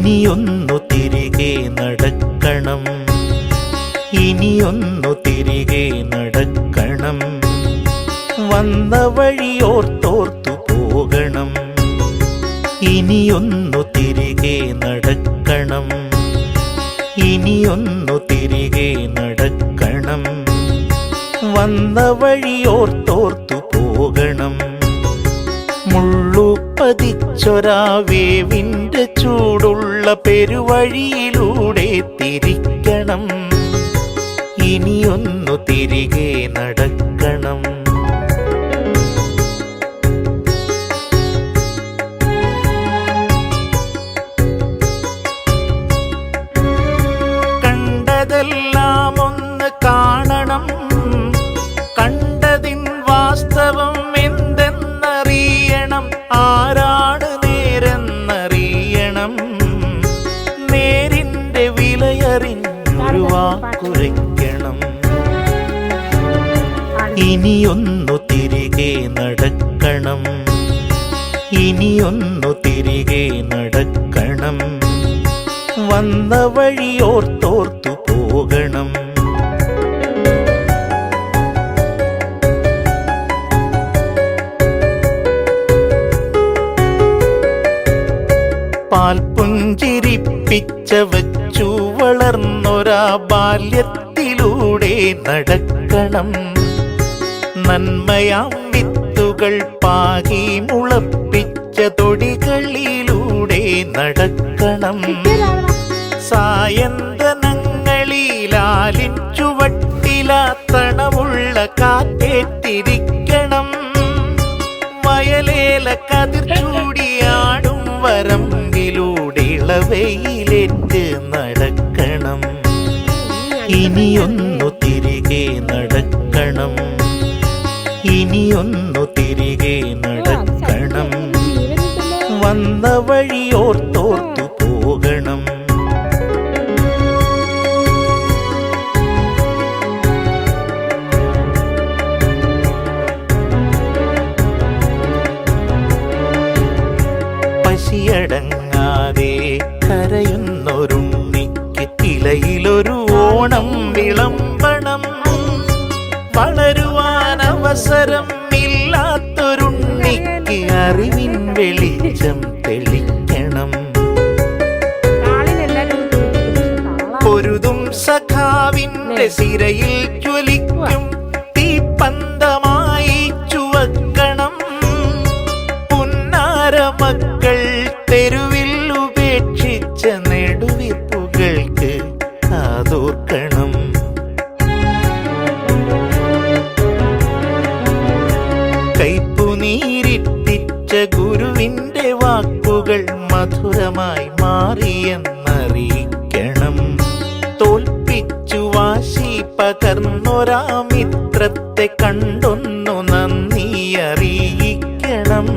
ഇനിയൊന്നു തിരികെ നടക്കണം, ഇനിയൊന്നു തിരികെ നടക്കണം. വന്ന വഴിയോർത്തോർത്തു പോകണം. ഇനിയൊന്നു തിരികെ നടക്കണം, ഇനിയൊന്നു തിരികെ നടക്കണം. വന്ന വഴിയോർത്തോർത്തു പോകണം. മുള്ളുപതിച്ചൊരാവേവിൻ്റെ ചൂടുള്ള പെരുവഴിയിലൂടെ തിരിക്കണം. ഇനിയൊന്നു തിരികെ നടക്കണം. കണ്ടതെല്ലാം ഒന്ന് കാണണം, കണ്ടതിൻ വാസ്തവം എന്തെന്നറിയണം. ആരാണ് നേരെന്നറിയണം. നേരിൻ്റെ വിലയറിഞ്ഞൊരു വാക്കുരയ്ക്കണം. ഇനിയൊന്നു തിരികെ നടക്കണം, ഇനിയൊന്നു തിരികെ നടക്കണം. വന്ന വഴിയോർത്തോർത്തു പോകണം. പാൽപുഞ്ചിരിപ്പിച്ച വച്ചു വളർന്നൊരാ ബാല്യത്തിലൂടെ നടക്കണം. നന്മയാം വിത്തുകൾ പാകി മുളപ്പിച്ച തൊടികളിലൂടെ നടക്കണം. സായന്തനങ്ങളിലാലിൻ ചുവട്ടിലാ തണവുള്ള കാറ്റേറ്റിരിക്കണം. വയലേല കതിർ ചൂടിയാടും വരമ്പിലൂടെ ഇളവയിലേറ്റ് നടക്കണം. ഇനിയൊന്നു തിരികെ നടക്കണം, ഇനിയൊന്നു തിരികെ നടക്കണം. വന്ന വഴിയോർത്തോർത്തു പോകണം. പശിയടങ്ങാതെ കരയുന്നൊരുണ്ണിക്ക് ഇലയിലൊരു ഓണം വിളമ്പണം. വളരുവാൻ അവസരം ഇല്ലാത്തൊരുണ്ണിക്ക് അറിവിൻ വെളിച്ചം തെളിക്കണം. പൊരുതും സഖാവിൻ്റെ സിരയിൽ ജ്വലിക്കും തീപ്പന്തമായി ചുവക്കണം. പുന്നാര മക്കൾ തെരുവിൽ ഉപേക്ഷിച്ച നെടുവീർപ്പുകൾക്ക് കാതോർക്കണം. കൈപ്പുനീരിറ്റിച്ച ഗുരുവിൻ്റെ വാക്കുകൾ മധുരമായി മാറിയെന്നറിയിക്കണം. തോൽപ്പിച്ചു വാശി പകർന്നൊരാ മിത്രത്തെ കണ്ടൊന്നു നന്ദി അറിയിക്കണം.